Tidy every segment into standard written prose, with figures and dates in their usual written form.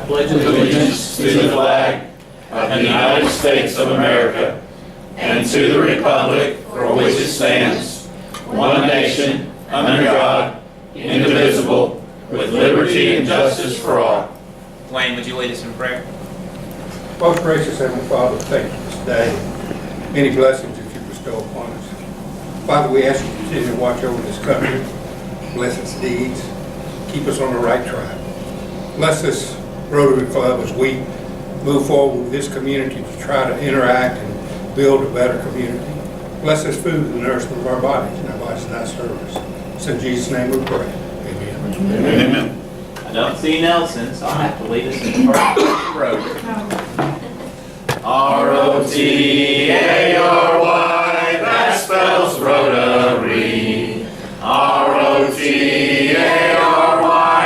pledge allegiance to the flag of the United States of America and to the republic for which it stands, one nation, under God, indivisible, with liberty and justice for all. Wayne, would you lead us in prayer? Most gracious Heavenly Father, thank you for this day. Many blessings that you bestow upon us. Father, we ask you to continue to watch over this country, bless its deeds, keep us on the right track. Bless this Rotary Club as we move forward with this community to try to interact and build a better community. Bless this food and nourishment of our bodies and our bodies in thy service. It's in Jesus' name we pray. Amen. Amen. I don't see Nelson, so I'll have to lead us in the Rotary. R-O-T-A-R-Y, that spells Rotary. R-O-T-A-R-Y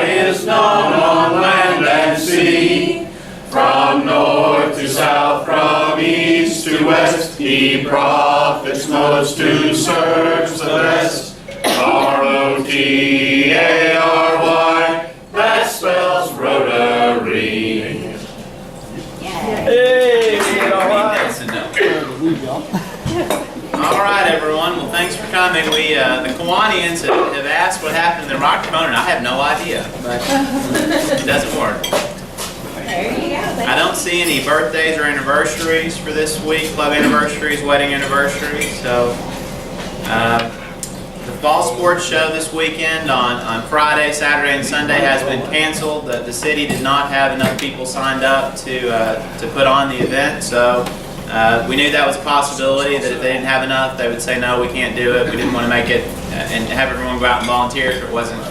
is known on land and sea. From north to south, from east to west, he profits most to serve the best. R-O-T-A-R-Y, that spells Rotary. Hey, all right. All right, everyone. Well, thanks for coming. The Kiwanians have asked what happened to their microphone, and I have no idea, but it doesn't work. There you go. I don't see any birthdays or anniversaries for this week, club anniversaries, wedding anniversaries. So the fall sports show this weekend on Friday, Saturday, and Sunday has been canceled. The city did not have enough people signed up to put on the event. So we knew that was a possibility, that if they didn't have enough, they would say, no, we can't do it. We didn't want to make it and have everyone go out and volunteer if it wasn't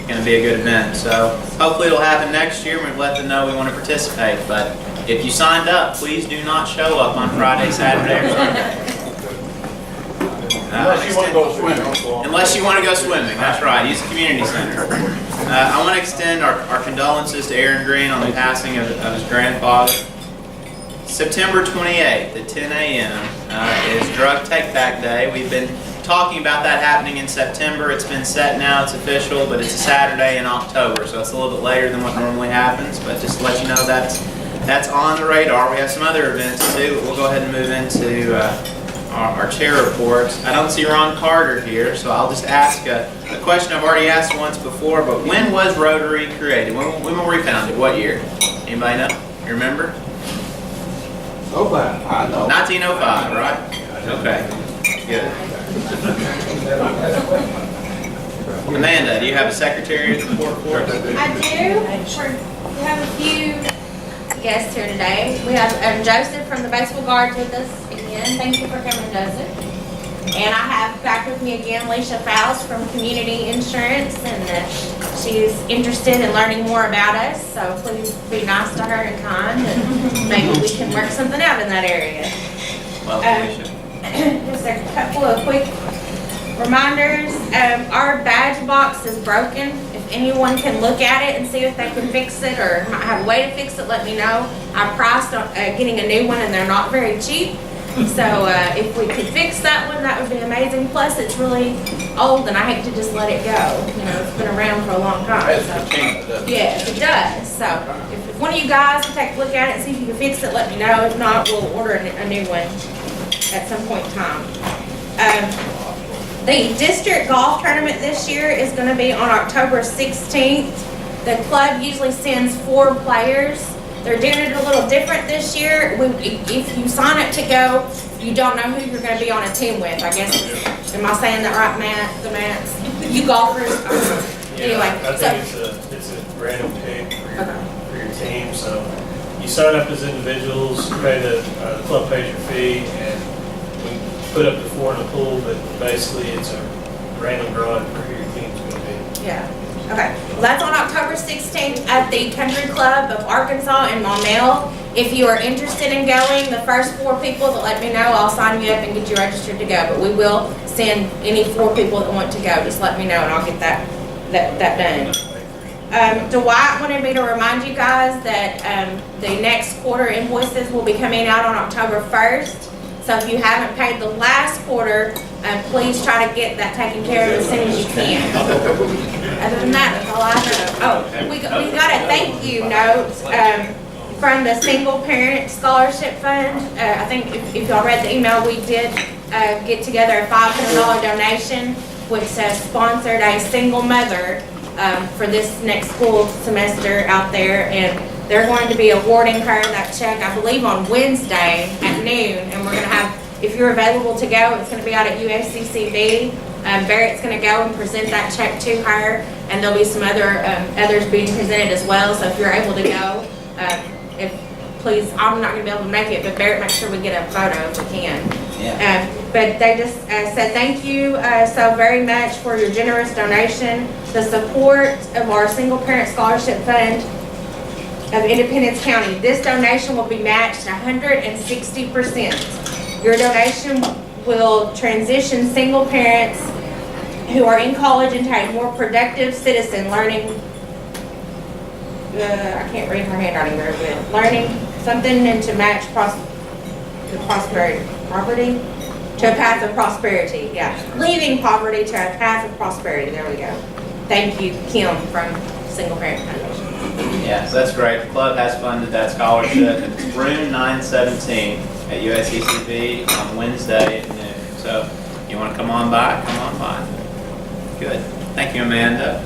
going to be a good event. So hopefully it'll happen next year, and we've let them know we want to participate. But if you signed up, please do not show up on Friday, Saturday, or Sunday. Unless you want to go swimming. Unless you want to go swimming, that's right. Use the community center. I want to extend our condolences to Aaron Green on the passing of his grandfather. September 28th at 10 a.m. Is Drug Take Back Day. We've been talking about that happening in September. It's been set now, it's official, but it's a Saturday in October, so it's a little bit later than what normally happens. But just to let you know, that's on the radar. We have some other events too, but we'll go ahead and move into our chair reports. I don't see Ron Carter here, so I'll just ask a question I've already asked once before, but when was Rotary created? When were we founded? What year? Anybody know? You remember? Oh, I know. 1905, right? Okay, good. Amanda, do you have a secretariat report for us? I do. We have a few guests here today. We have Joseph from the Batesville Guards with us again. Thank you for coming, Joseph. And I have back with me again Leisha Faust from Community Insurance, and she's interested in learning more about us. So please be nice to her and kind, and maybe we can work something out in that area. Well, Alicia. Just a couple of quick reminders. Our badge box is broken. If anyone can look at it and see if they can fix it or might have a way to fix it, let me know. I priced on getting a new one, and they're not very cheap. So if we could fix that one, that would be amazing. Plus, it's really old, and I hate to just let it go. You know, it's been around for a long time. So. Yes, it does. So if one of you guys can take a look at it and see if you can fix it, let me know. If not, we'll order a new one at some point in time. The district golf tournament this year is going to be on October 16th. The club usually sends 4 players. They're doing it a little different this year. If you sign up to go, you don't know who you're going to be on a team with. I guess, am I saying that right, Matt? The Matts? You golfers? Anyway. I think it's a random pick for your team. So you sign up as individuals, pay the club pays your fee, and we put up the 4 in the pool, but basically it's a random drawing for who your team's going to be. Yeah. Okay. Well, that's on October 16th at the Country Club of Arkansas in Maumelle. If you are interested in going, the first 4 people that let me know, I'll sign you up and get you registered to go. But we will send any 4 people that want to go. Just let me know, and I'll get that done. Dwight wanted me to remind you guys that the next quarter invoices will be coming out on October 1st. So if you haven't paid the last quarter, please try to get that taken care of as soon as you can. Other than that, that's all I know. Oh, we got a thank you note from the Single Parent Scholarship Fund. I think if y'all read the email, we did get together a $500 donation, which sponsored a single mother for this next school semester out there, and they're going to be awarding her that check, I believe, on Wednesday at noon, and we're going to have, if you're available to go, it's going to be out at USCCB. Barrett's going to go and present that check to her, and there'll be some others being presented as well, so if you're able to go, please, I'm not going to be able to make it, but Barrett, make sure we get a photo if we can. Yeah. But they just said thank you so very much for your generous donation, the support of our Single Parent Scholarship Fund of Independence County. This donation will be matched 160%. Your donation will transition single parents who are in college into a more productive citizen, learning, I can't read her handwriting very good, learning something and to match prosperity, to a path of prosperity, yeah. Leaving poverty to a path of prosperity, there we go. Thank you, Kim from Single Parent Foundation. Yeah, so that's great. The club has funded that scholarship. It's room 917 at USCCB on Wednesday at noon. So if you want to come on by, come on by. Good. Thank you, Amanda.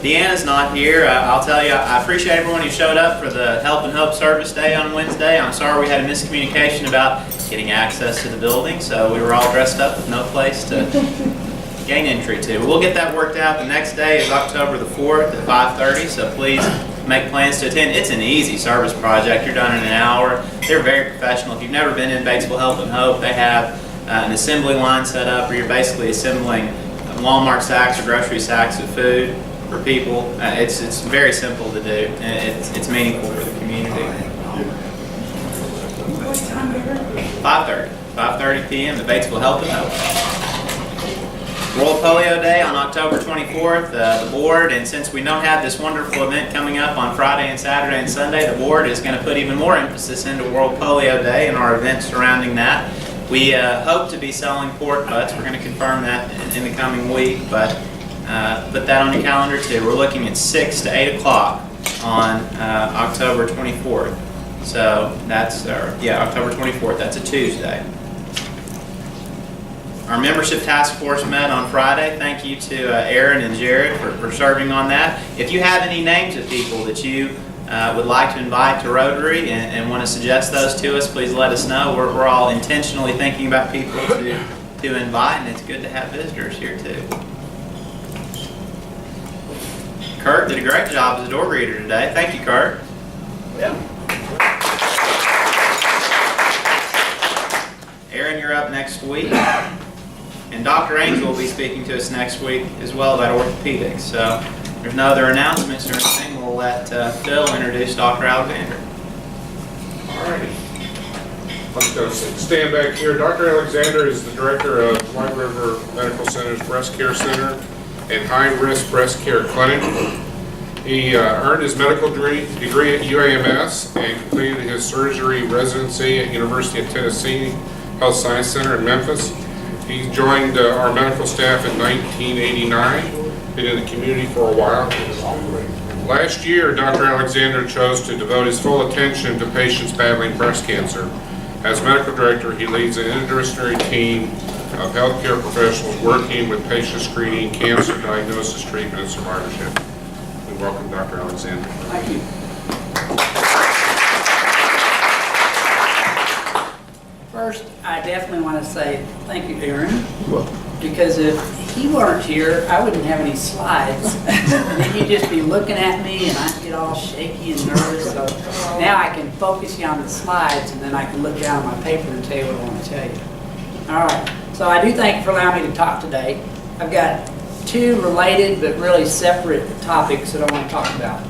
Deanna's not here. I'll tell you, I appreciate everyone who showed up for the Help and Hope Service Day on Wednesday. I'm sorry we had a miscommunication about getting access to the building, so we were all dressed up with no place to gain entry to. We'll get that worked out. The next day is October the 4th at 5:30, so please make plans to attend. It's an easy service project. You're done in an hour. They're very professional. If you've never been in Batesville Help and Hope, they have an assembly line set up where you're basically assembling Walmart sacks or grocery sacks of food for people. It's very simple to do, and it's meaningful for the community. 5:30 p.m. at Batesville Help and Hope. World Polio Day on October 24th. The board, and since we don't have this wonderful event coming up on Friday and Saturday and Sunday, the board is going to put even more emphasis into World Polio Day and our events surrounding that. We hope to be selling pork butts. We're going to confirm that in the coming week, but put that on your calendar too. We're looking at 6 to 8 o'clock on October 24th. So that's, October 24th. That's a Tuesday. Our membership task force met on Friday. Thank you to Aaron and Jared for serving on that. If you have any names of people that you would like to invite to Rotary and want to suggest those to us, please let us know. We're all intentionally thinking about people to invite, and it's good to have visitors here too. Kurt did a great job as a door greeter today. Thank you, Kurt. Yeah. Aaron, you're up next week. And Dr. Angel will be speaking to us next week as well about orthopedics. So if there's no other announcements or anything, we'll let Phil introduce Dr. Alexander. All righty. Let's go stand back here. Dr. Alexander is the director of White River Medical Center's Breast Care Center and High Risk Breast Care Clinic. He earned his medical degree at UAMS and completed his surgery residency at University of Tennessee Health Science Center in Memphis. He joined our medical staff in 1989, been in the community for a while. Last year, Dr. Alexander chose to devote his full attention to patients battling breast cancer. As medical director, he leads an interdisciplinary team of healthcare professionals working with patient screening, cancer diagnosis, treatment, and survivorship. We welcome Dr. Alexander. Thank you. First, I definitely want to say thank you, Aaron, because if he weren't here, I wouldn't have any slides. And then you'd just be looking at me, and I'd get all shaky and nervous. So now I can focus you on the slides, and then I can look down at my paper and tell you what I want to tell you. All right, so I do thank you for allowing me to talk today. I've got two related but really separate topics that I want to talk about.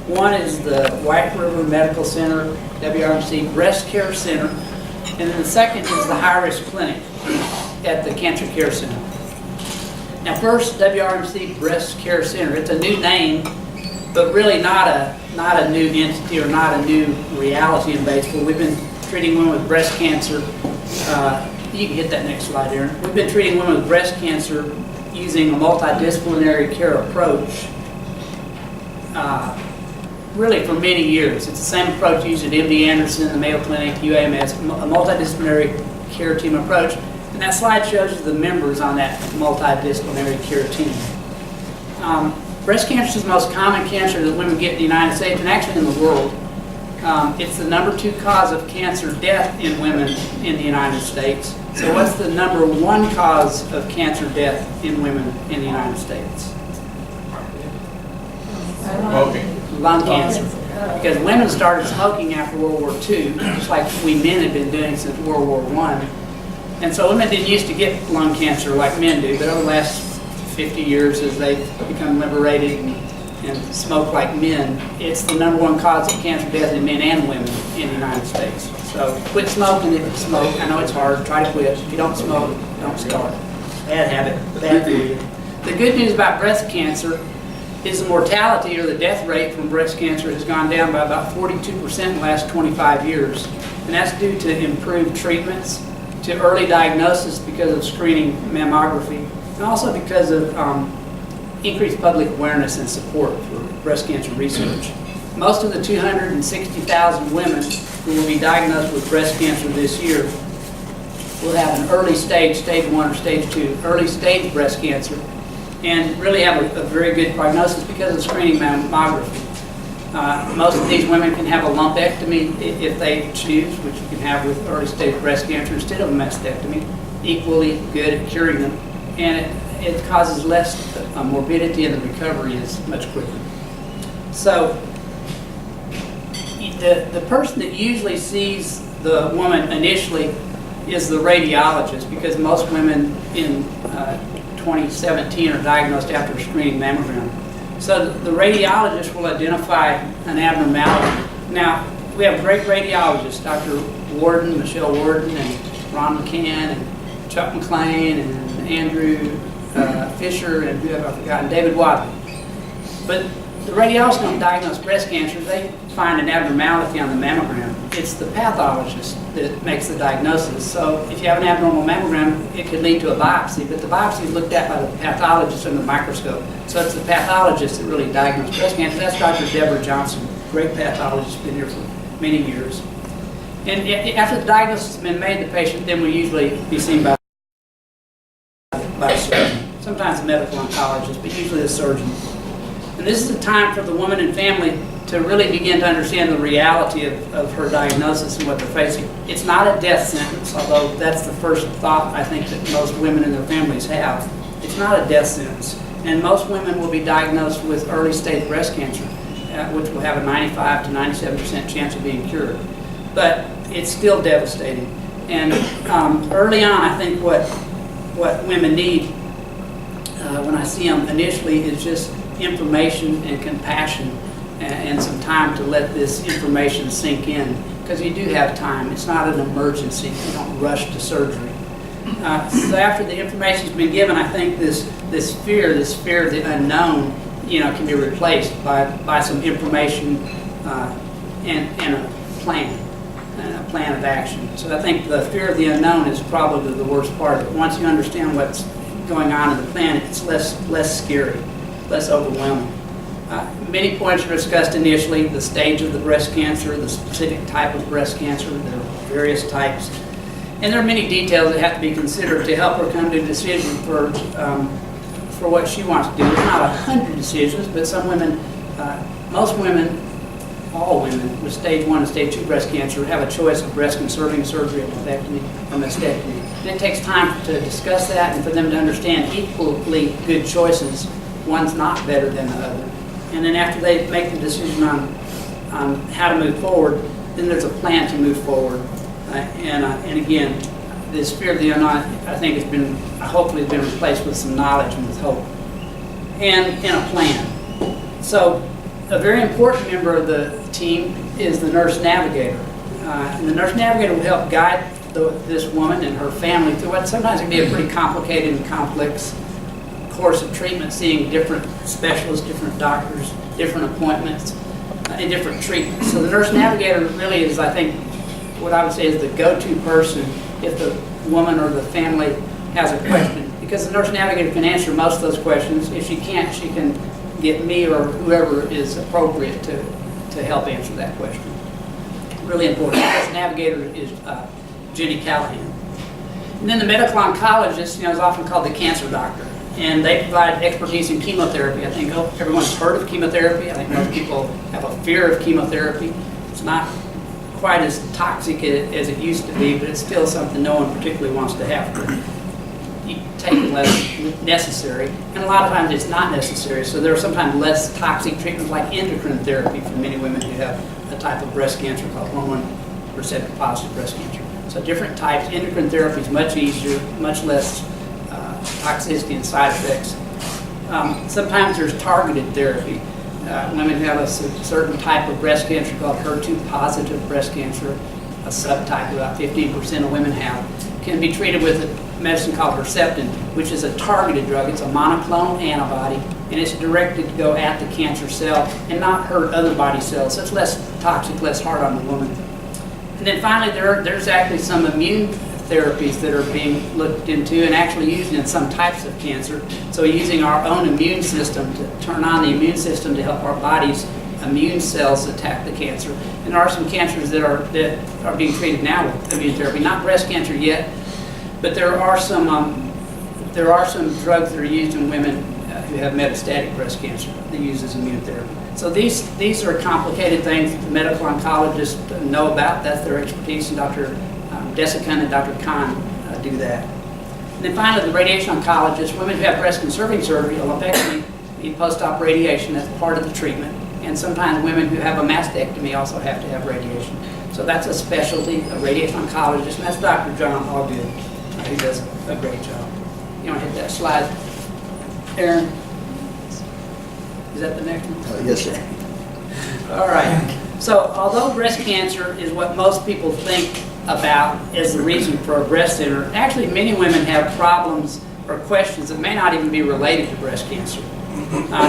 One is the White River Medical Center, WRMC Breast Care Center. And then the second is the high-risk clinic at the Cancer Care Center. Now first, WRMC Breast Care Center. It's a new name, but really not a new entity or not a new reality in Batesville. We've been treating women with breast cancer You can hit that next slide, Aaron. We've been treating women with breast cancer using a multidisciplinary care approach really for many years. It's the same approach used at MD Anderson, the Mayo Clinic, UAMS, a multidisciplinary care team approach. And that slide shows you the members on that multidisciplinary care team. Breast cancer is the most common cancer that women get in the United States and actually in the world. It's the #2 cause of cancer death in women in the United States. So what's the #1 cause of cancer death in women in the United States? Lung cancer. Because women started smoking after World War II, just like we men had been doing since World War I. And so women didn't used to get lung cancer like men do, but over the last 50 years as they've become liberated and smoke like men, it's the #1 cause of cancer death in men and women in the United States. So quit smoking if you smoke. I know it's hard, try to quit. If you don't smoke, don't start. Bad habit, bad for you. The good news about breast cancer is the mortality or the death rate from breast cancer has gone down by about 42% in the last 25 years. And that's due to improved treatments, to early diagnosis because of screening mammography, and also because of increased public awareness and support for breast cancer research. Most of the 260,000 women who will be diagnosed with breast cancer this year will have an early stage, stage 1 or stage 2, early stage breast cancer, and really have a very good prognosis because of screening mammography. Most of these women can have a lumpectomy if they choose, which you can have with early stage breast cancer instead of a mastectomy, equally good at curing them, and it causes less morbidity and the recovery is much quicker. So the person that usually sees the woman initially is the radiologist, because most women in 2017 are diagnosed after a screening mammogram. So the radiologist will identify an abnormality. Now, we have great radiologists, Dr. Warden, Michelle Warden, and Ron McCann, and Chuck McLean, and Andrew Fisher, and who have I forgotten, David Wadley. But the radiologists don't diagnose breast cancer, they find an abnormality on the mammogram. It's the pathologist that makes the diagnosis. So if you have an abnormal mammogram, it could lead to a biopsy, but the biopsy is looked at by the pathologist under the microscope. So it's the pathologist that really diagnosed breast cancer. That's Dr. Deborah Johnson, great pathologist, been here for many years. And after the diagnosis has been made, the patient then will usually be seen by a surgeon, sometimes a medical oncologist, but usually a surgeon. And this is the time for the woman and family to really begin to understand the reality of her diagnosis and what they're facing. It's not a death sentence, although that's the first thought I think that most women and their families have. It's not a death sentence. And most women will be diagnosed with early stage breast cancer, which will have a 95 to 97% chance of being cured. But it's still devastating. And early on, I think what women need when I see them initially is just information and compassion and some time to let this information sink in, because you do have time. It's not an emergency. You don't rush to surgery. So after the information's been given, I think this fear of the unknown, can be replaced by some information and a plan of action. So I think the fear of the unknown is probably the worst part of it. Once you understand what's going on in the plan, it's less scary, less overwhelming. Many points were discussed initially: the stage of the breast cancer, the specific type of breast cancer. There are various types, and there are many details that have to be considered to help her come to a decision for what she wants to do. There's not 100 decisions, but some women, most women, all women with stage 1 and stage 2 breast cancer have a choice of breast-conserving surgery, a lumpectomy, or mastectomy. And it takes time to discuss that and for them to understand equally good choices. One's not better than the other. And then after they make the decision on how to move forward, then there's a plan to move forward. And again, this fear of the unknown, I think, hopefully has been replaced with some knowledge and with hope, and a plan. So a very important member of the team is the nurse navigator. And the nurse navigator will help guide this woman and her family through what sometimes can be a pretty complicated and complex course of treatment, seeing different specialists, different doctors, different appointments, and different treatments. So the nurse navigator really is, I think, what I would say is the go-to person if the woman or the family has a question. Because the nurse navigator can answer most of those questions. If she can't, she can get me or whoever is appropriate to help answer that question. Really important. The nurse navigator is Jenny Callahan. And then the medical oncologist, is often called the cancer doctor. And they provide expertise in chemotherapy. I think everyone's heard of chemotherapy. I think most people have a fear of chemotherapy. It's not quite as toxic as it used to be, but it's still something no one particularly wants to have to take unless necessary. And a lot of times it's not necessary. So there are sometimes less toxic treatments like endocrine therapy for many women who have a type of breast cancer called hormone receptor positive breast cancer. So different types. Endocrine therapy is much easier, much less toxicity and side effects. Sometimes there's targeted therapy. Women who have a certain type of breast cancer called HER2 positive breast cancer, a subtype about 15% of women have, can be treated with a medicine called Herceptin, which is a targeted drug. It's a monoclonal antibody, and it's directed to go at the cancer cell and not hurt other body cells. So it's less toxic, less hard on the woman. And then finally, there's actually some immune therapies that are being looked into and actually used in some types of cancer. So using our own immune system to turn on the immune system to help our body's immune cells attack the cancer. And there are some cancers that are being treated now with immune therapy, not breast cancer yet, but there are some drugs that are used in women who have metastatic breast cancer that uses immune therapy. So these are complicated things that the medical oncologists know about. That's their expertise, and Dr. Desikan and Dr. Khan do that. And then finally, the radiation oncologist, women who have breast-conserving surgery, a lumpectomy, need post-op radiation. That's part of the treatment. And sometimes women who have a mastectomy also have to have radiation. So that's a specialty, a radiation oncologist, and that's Dr. John Allgood, who does a great job. You want to hit that slide, Aaron? Is that the next one? Yes, sir. All right. So although breast cancer is what most people think about as the reason for a breast center, actually many women have problems or questions that may not even be related to breast cancer.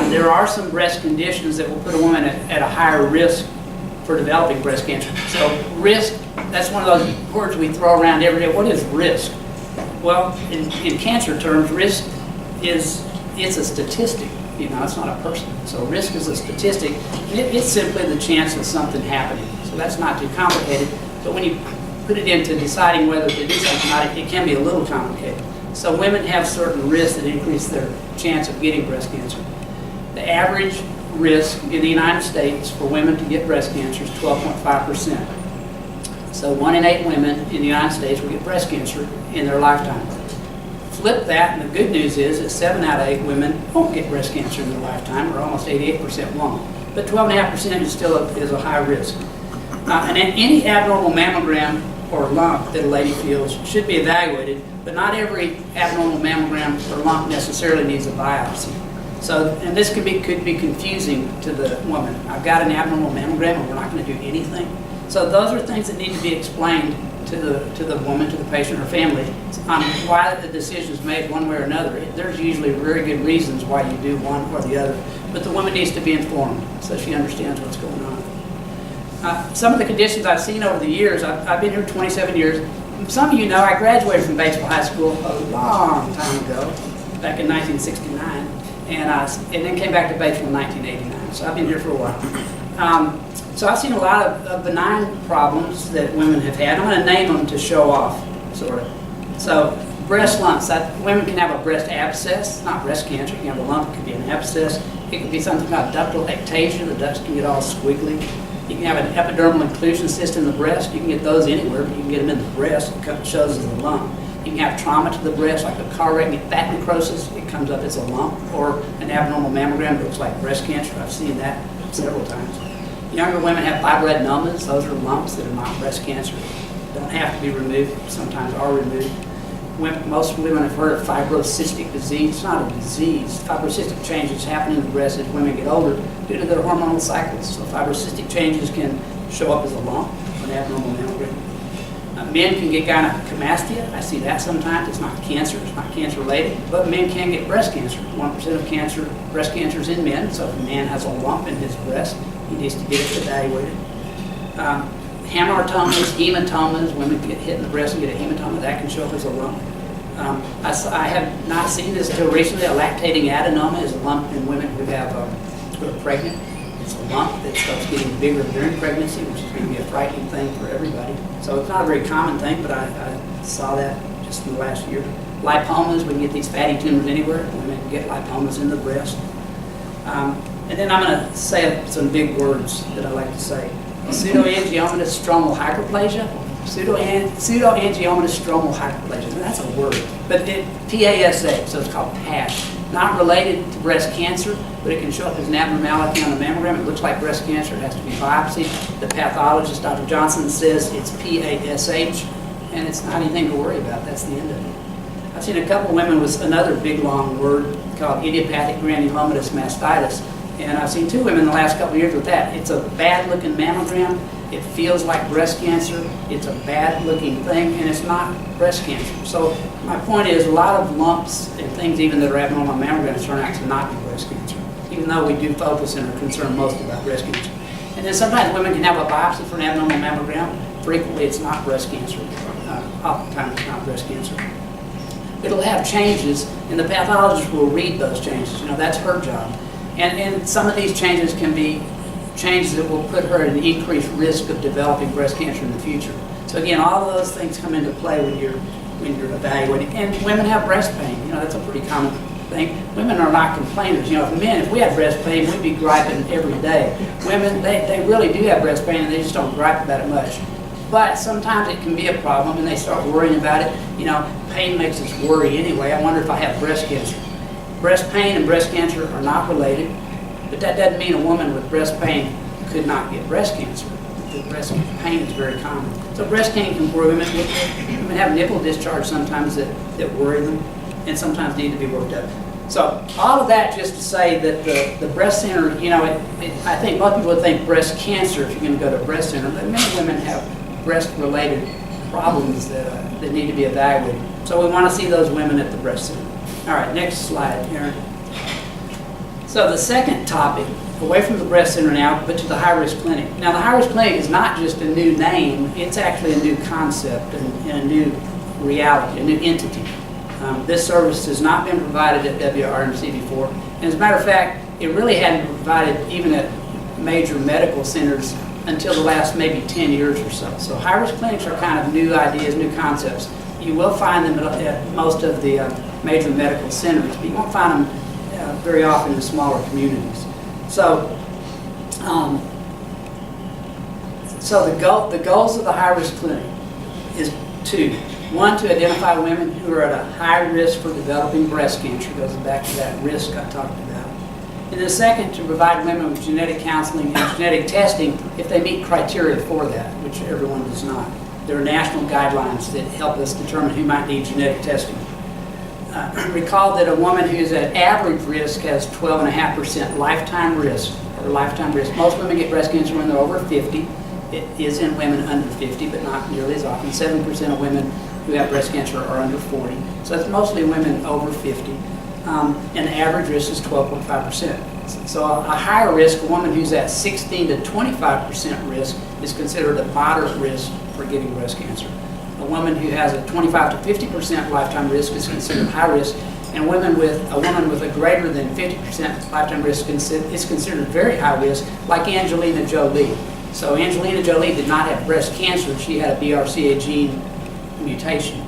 There are some breast conditions that will put a woman at a higher risk for developing breast cancer. So risk, that's one of those words we throw around every day. What is risk? Well, in cancer terms, risk it's a statistic. It's not a person. So risk is a statistic. It's simply the chance of something happening. So that's not too complicated. But when you put it into deciding whether to do something or not, it can be a little complicated. So women have certain risks that increase their chance of getting breast cancer. The average risk in the United States for women to get breast cancer is 12.5%. So 1 in 8 women in the United States will get breast cancer in their lifetime. Flip that, and the good news is that 7 out of 8 women won't get breast cancer in their lifetime, or almost 88% won't. But 12.5% is still a high risk. And any abnormal mammogram or lump that a lady feels should be evaluated, but not every abnormal mammogram or lump necessarily needs a biopsy. So, and this could be confusing to the woman. I've got an abnormal mammogram and we're not going to do anything. So those are things that need to be explained to the woman, to the patient, or family, on why the decision is made one way or another. There's usually very good reasons why you do one or the other, but the woman needs to be informed so she understands what's going on. Some of the conditions I've seen over the years, I've been here 27 years. Some of you know I graduated from Batesville High School a long time ago, back in 1969, and then came back to Batesville in 1989. So I've been here for a while. So I've seen a lot of benign problems that women have had. I'm going to name them to show off, sort of. So breast lumps. Women can have a breast abscess, not breast cancer. You can have a lump, it could be an abscess. It could be something called ductal ectasia. The ducts can get all squiggly. You can have an epidermal inclusion cyst in the breast. You can get those anywhere, but you can get them in the breast. It shows as a lump. You can have trauma to the breast, like a car wreck, and get fat necrosis. It comes up as a lump, or an abnormal mammogram that looks like breast cancer. I've seen that several times. Younger women have fibroadenomas. Those are lumps that are not breast cancer. Don't have to be removed. Sometimes are removed. Most women have heard of fibrocystic disease. It's not a disease. Fibrocystic changes happen in the breast as women get older due to their hormonal cycles. So fibrocystic changes can show up as a lump, an abnormal mammogram. Men can get gynecomastia. I see that sometimes. It's not cancer. It's not cancer related. But men can get breast cancer. 1% of breast cancer is in men. So if a man has a lump in his breast, he needs to get it evaluated. hamartomas, hematomas, women get hit in the breast and get a hematoma, that can show up as a lump. I have not seen this until recently. A lactating adenoma is a lump in women who are pregnant. It's a lump that starts getting bigger during pregnancy, which is going to be a frightening thing for everybody. So it's not a very common thing, but I saw that just in the last year. Lipomas, we can get these fatty tumors anywhere. Women can get lipomas in the breast. And then I'm going to say some big words that I like to say. Pseudoangiomatous stromal hyperplasia. Pseudoangiomatous stromal hyperplasia. Now, that's a word, but PASA, so it's called PASH. Not related to breast cancer, but it can show up as an abnormality on the mammogram. It looks like breast cancer. It has to be biopsied. The pathologist, Dr. Johnson, says it's PASH, and it's not anything to worry about. That's the end of it. I've seen a couple women with another big long word called idiopathic granulomatous mastitis, and I've seen 2 women in the last couple of years with that. It's a bad-looking mammogram. It feels like breast cancer. It's a bad-looking thing, and it's not breast cancer. So my point is, a lot of lumps and things, even that are abnormal on mammograms, turn out to not be breast cancer, even though we do focus and are concerned most about breast cancer. And then sometimes women can have a biopsy for an abnormal mammogram. Frequently, it's not breast cancer. Oftentimes, it's not breast cancer. It'll have changes, and the pathologist will read those changes. You know, that's her job. And some of these changes can be changes that will put her at an increased risk of developing breast cancer in the future. So again, all of those things come into play when you're evaluating. And women have breast pain. You know, that's a pretty common thing. Women are not complainers. You know, if we had breast pain, we'd be griping every day. Women, they really do have breast pain, and they just don't gripe about it much. But sometimes it can be a problem, and they start worrying about it. You know, pain makes us worry anyway. I wonder if I have breast cancer. Breast pain and breast cancer are not related, but that doesn't mean a woman with breast pain could not get breast cancer. The breast pain is very common. So breast pain can worry women. Women have nipple discharge sometimes that worry them, and sometimes need to be worked up. So all of that just to say that the breast center, you know, I think most people would think breast cancer if you're going to go to a breast center, but many women have breast-related problems that need to be evaluated. So we want to see those women at the breast center. All right, next slide, Aaron. So the second topic, away from the breast center now, but to the high-risk clinic. Now, the high-risk clinic is not just a new name, it's actually a new concept and a new reality, a new entity. This service has not been provided at WRMC before. And as a matter of fact, it really hadn't been provided even at major medical centers until the last maybe 10 years or so. So high-risk clinics are kind of new ideas, new concepts. You will find them at most of the major medical centers, but you won't find them very often in smaller communities. So, the goals of the high-risk clinic is 2. 1, to identify women who are at a high risk for developing breast cancer. Goes back to that risk I talked about. And the 2nd, to provide women with genetic counseling and genetic testing if they meet criteria for that, which everyone does not. There are national guidelines that help us determine who might need genetic testing. Recall that a woman who's at average risk has 12.5% lifetime risk, or lifetime risk. Most women get breast cancer when they're over 50. It is in women under 50, but not nearly as often. 7% of women who have breast cancer are under 40. So it's mostly women over 50. And the average risk is 12.5%. So a higher risk, a woman who's at 16 to 25% risk, is considered a moderate risk for getting breast cancer. A woman who has a 25 to 50% lifetime risk is considered high risk, and a woman with a greater than 50% lifetime risk is considered very high risk, like Angelina Jolie. So Angelina Jolie did not have breast cancer; she had a BRCA gene mutation,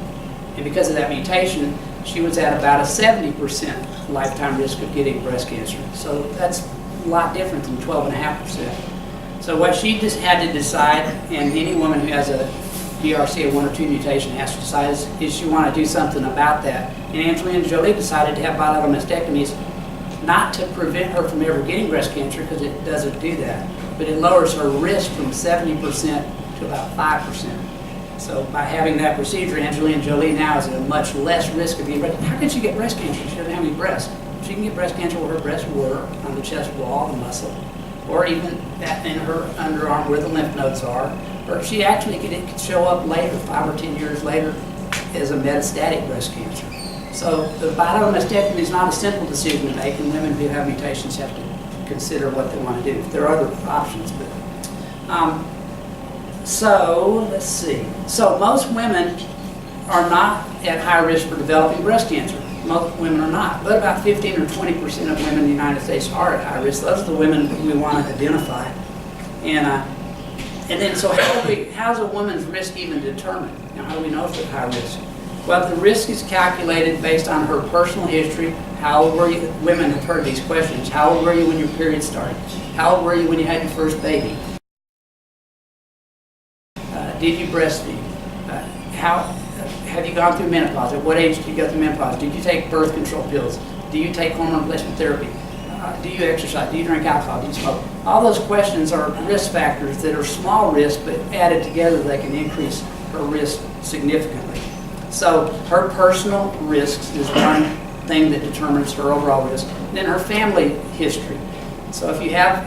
and because of that mutation, she was at about a 70% lifetime risk of getting breast cancer. So that's a lot different than 12.5%. So what she just had to decide, and any woman who has a BRCA 1 or 2 mutation has to decide, is she want to do something about that. And Angelina Jolie decided to have bilateral mastectomies, not to prevent her from ever getting breast cancer, because it doesn't do that, but it lowers her risk from 70% to about 5%. So by having that procedure, Angelina Jolie now is at a much less risk of getting breast cancer. How can she get breast cancer? She doesn't have any breasts. She can get breast cancer where her breasts were, on the chest wall, the muscle, or even in her underarm where the lymph nodes are. Or she actually it could show up later, 5 or 10 years later, as a metastatic breast cancer. So the bilateral mastectomy is not a simple decision to make, and women who have mutations have to consider what they want to do. There are other options, but So, let's see. So most women are not at high risk for developing breast cancer. Most women are not, but about 15 or 20% of women in the United States are at high risk. Those are the women that we want to identify. And then, so how's a woman's risk even determined? You know, how do we know if they're at high risk? Well, the risk is calculated based on her personal history. How old were you? Women have heard these questions. How old were you when your period started? How old were you when you had your first baby? Did you breastfeed? Have you gone through menopause? At what age did you go through menopause? Did you take birth control pills? Do you take hormone replacement therapy? Do you exercise? Do you drink alcohol? Do you smoke? All those questions are risk factors that are small risk, but added together they can increase her risk significantly. So her personal risks is one thing that determines her overall risk. Then her family history. So if you have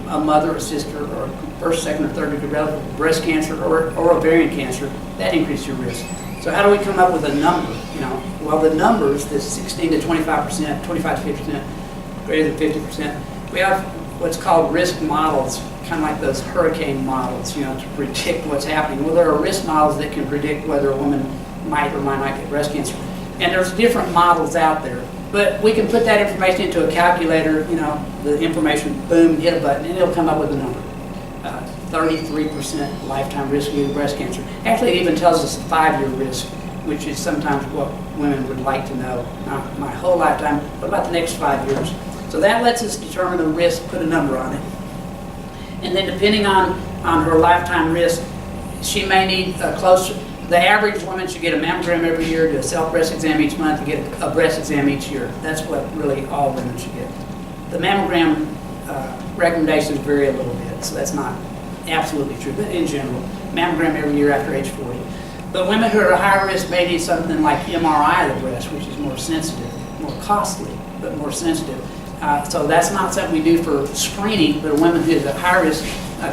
a mother or sister or first, second, or third degree relative with breast cancer or ovarian cancer, that increases your risk. So how do we come up with a number? You know, well, the numbers, this 16 to 25%, 25 to 50%, greater than 50%, we have what's called risk models, kind of like those hurricane models, you know, to predict what's happening. Well, there are risk models that can predict whether a woman might or might not get breast cancer. And there's different models out there. But we can put that information into a calculator, you know, the information, boom, hit a button, and it'll come up with a number. 33% lifetime risk of breast cancer. Actually, it even tells us a 5-year risk, which is sometimes what women would like to know. Not my whole lifetime, but about the next 5 years. So that lets us determine the risk, put a number on it. And then depending on her lifetime risk, she may need a closer, the average woman should get a mammogram every year, do a self-breast exam each month, and get a breast exam each year. That's what really all women should get. The mammogram recommendations vary a little bit, so that's not absolutely true, but in general, mammogram every year after age 40. But women who are at higher risk may need something like MRI of the breast, which is more sensitive, more costly, but more sensitive. So that's not something we do for screening, but a woman who is at high risk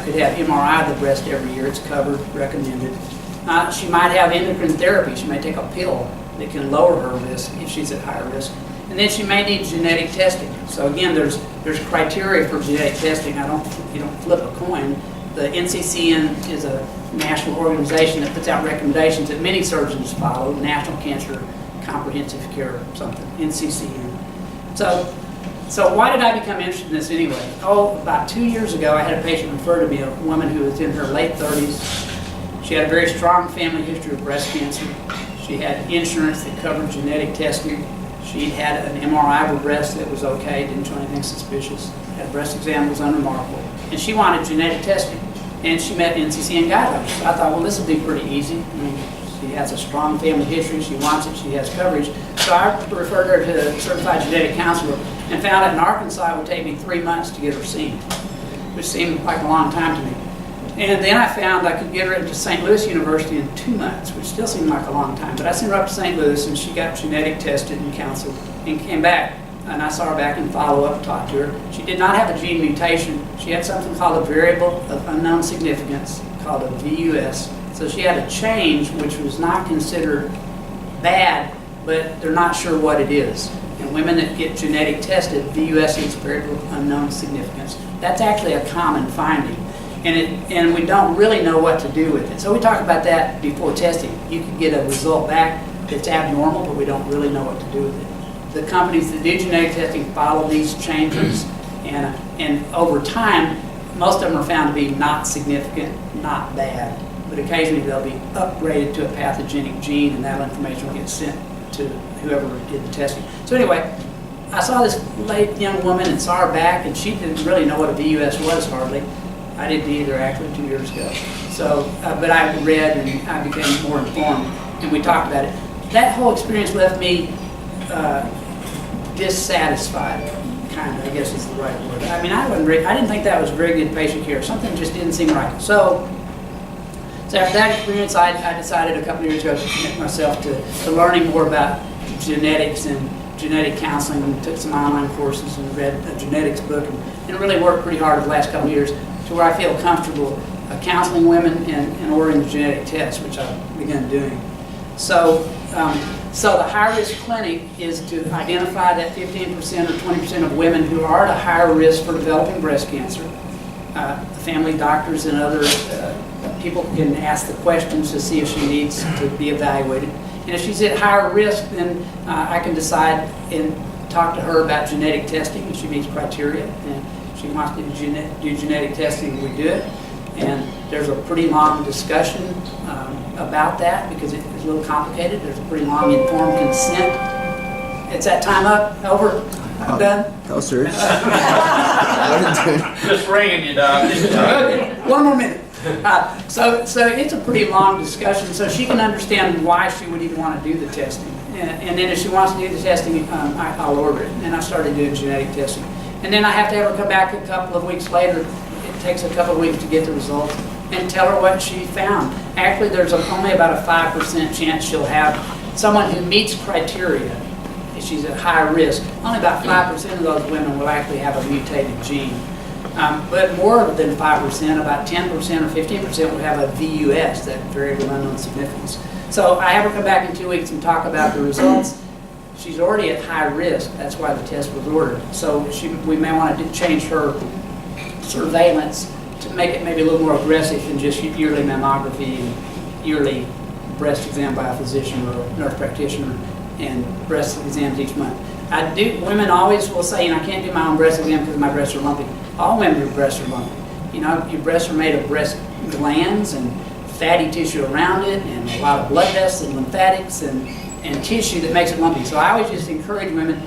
could have MRI of the breast every year. It's covered, recommended. She might have endocrine therapy. She may take a pill that can lower her risk if she's at higher risk. And then she may need genetic testing. So again, there's criteria for genetic testing. You don't flip a coin. The NCCN is a national organization that puts out recommendations that many surgeons follow, National Cancer Comprehensive Care or something, NCCN. So why did I become interested in this anyway? Oh, about 2 years ago, I had a patient refer to me, a woman who was in her late 30s. She had a very strong family history of breast cancer. She had insurance that covered genetic testing. She had an MRI of her breast that was okay, didn't show anything suspicious. Had a breast exam that was unremarkable. And she wanted genetic testing. And she met NCCN guidelines. So I thought, well, this would be pretty easy. I mean, she has a strong family history. She wants it. She has coverage. So I referred her to a certified genetic counselor and found out in Arkansas it would take me 3 months to get her seen, which seemed like a long time to me. And then I found I could get her into St. Louis University in 2 months, which still seemed like a long time. But I sent her up to St. Louis, and she got genetic tested and counseled and came back. And I saw her back in follow-up, talked to her. She did not have a gene mutation. She had something called a variable of unknown significance, called a VUS. So she had a change which was not considered bad, but they're not sure what it is. And women that get genetic tested, VUS is variable of unknown significance. That's actually a common finding. And we don't really know what to do with it. So we talk about that before testing. You can get a result back that's abnormal, but we don't really know what to do with it. The companies that do genetic testing follow these changes, and over time, most of them are found to be not significant, not bad, but occasionally they'll be upgraded to a pathogenic gene, and that information will get sent to whoever did the testing. So anyway, I saw this late young woman and saw her back, and she didn't really know what a VUS was hardly. I didn't either, actually, 2 years ago. So, but I read and I became more informed, and we talked about it. That whole experience left me dissatisfied, kind of, I guess is the right word. I mean, I didn't think that was very good patient care. Something just didn't seem right. So after that experience, I decided a couple of years ago to commit myself to learning more about genetics and genetic counseling, and took some online courses and read a genetics book, and really worked pretty hard over the last couple of years to where I feel comfortable counseling women and ordering the genetic tests, which I've begun doing. So the high-risk clinic is to identify that 15% or 20% of women who are at a higher risk for developing breast cancer. The family doctors and other people can ask the questions to see if she needs to be evaluated. And if she's at higher risk, then I can decide and talk to her about genetic testing if she meets criteria. And if she wants to do genetic testing, we do it. And there's a pretty long discussion about that because it's a little complicated. There's a pretty long informed consent. It's that time up, over, I'm done. Oh, sir. Just ringing you, Doc. Okay, one more minute. So it's a pretty long discussion, so she can understand why she would even want to do the testing. And then if she wants to do the testing, I'll order it. And I started doing genetic testing. And then I have to have her come back a couple of weeks later. It takes a couple of weeks to get the results and tell her what she found. Actually, there's only about a 5% chance she'll have someone who meets criteria. If she's at high risk, only about 5% of those women will actually have a mutated gene. But more than 5%, about 10% or 15% will have a VUS, that variable unknown significance. So I have her come back in 2 weeks and talk about the results. She's already at high risk, that's why the test was ordered. So we may want to change her surveillance to make it maybe a little more aggressive than just yearly mammography and yearly breast exam by a physician or a nurse practitioner and breast exams each month. Women always will say, I can't do my own breast exam because my breasts are lumpy. All women's breasts are lumpy. You know, your breasts are made of breast glands and fatty tissue around it and a lot of blood vessels and lymphatics and tissue that makes it lumpy. So I always just encourage women,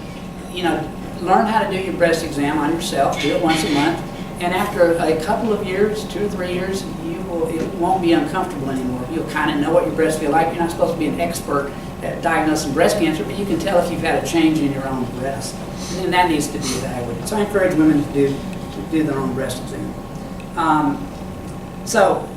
learn how to do your breast exam on yourself, do it once a month, and after a couple of years, 2 or 3 years, it won't be uncomfortable anymore. You'll kind of know what your breasts feel like. You're not supposed to be an expert at diagnosing breast cancer, but you can tell if you've had a change in your own breast. And then that needs to be evaluated. So I encourage women to do their own breast exam. So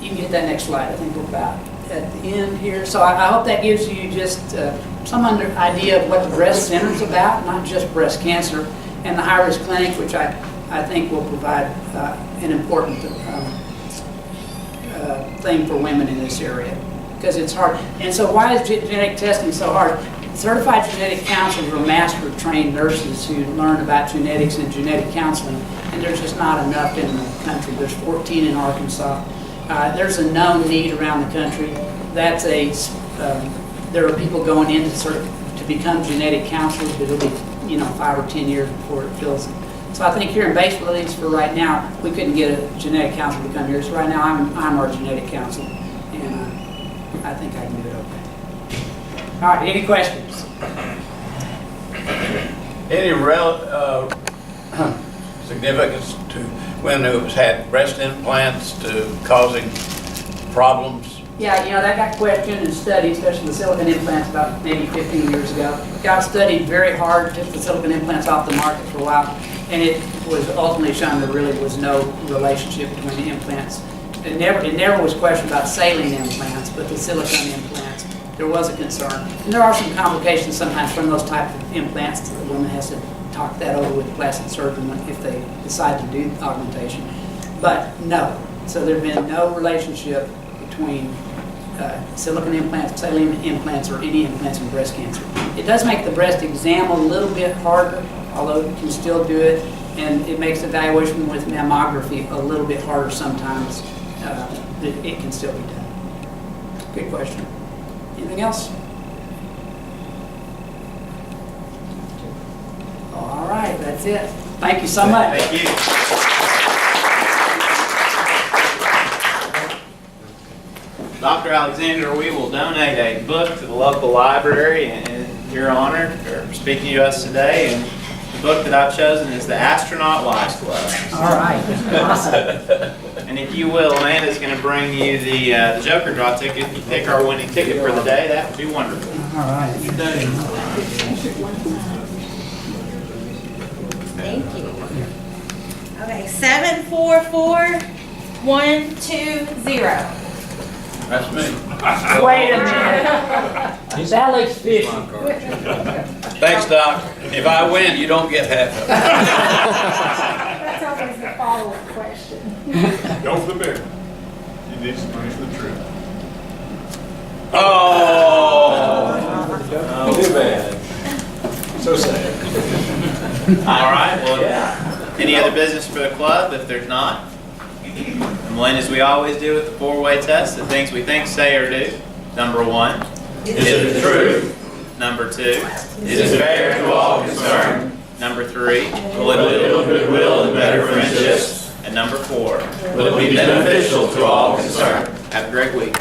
you can get that next slide. I think we're about at the end here. So I hope that gives you just some idea of what the breast center is about, not just breast cancer, and the high-risk clinic, which I think will provide an important thing for women in this area, because it's hard. And so why is genetic testing so hard? Certified genetic counselors are master-trained nurses who learn about genetics and genetic counseling, and there's just not enough in the country. There's 14 in Arkansas. There's a known need around the country. There are people going in to become genetic counselors, but it'll be 5 or 10 years before it fills them. So I think here in Batesville, at least for right now, we couldn't get a genetic counselor to come here. So right now, I'm our genetic counselor, and I think I can do it okay. All right, any questions? Any significance to women who've had breast implants to causing problems? Yeah, that got questioned and studied, especially the silicone implants about maybe 15 years ago. Got studied very hard, took the silicone implants off the market for a while, and it was ultimately shown there really was no relationship between the implants. It never was questioned about saline implants, but the silicone implants, there was a concern. And there are some complications sometimes from those types of implants. The woman has to talk that over with the plastic surgeon if they decide to do augmentation. But no, so there's been no relationship between silicone implants, saline implants, or any implants in breast cancer. It does make the breast exam a little bit harder, although you can still do it, and it makes evaluation with mammography a little bit harder sometimes. It can still be done. Good question. Anything else? All right, that's it. Thank you so much. Thank you. Dr. Alexander, we will donate a book to the local library in your honor for speaking to us today. And the book that I've chosen is The Astronaut Life Club. All right. Awesome. And if you will, Amanda's going to bring you the Joker Draw ticket. If you pick our winning ticket for the day, that would be wonderful. All right. Thank you. Okay, 744120. That's me. Wait a minute. That looks fishy. Thanks, Doc. If I win, you don't get half of it. That's always the follow-up question. Go for the big. You need some money for the trip. Oh! Too bad. So sad. All right, well, any other business for the club? If there's not, I'm going as we always do with the four-way test, the things we think, say, or do. Number 1, Is it true? number 2, Is it fair to all concerned? number 3, Will it build goodwill and better friendships? and number 4. Will it be beneficial to all concerned? Have a great week.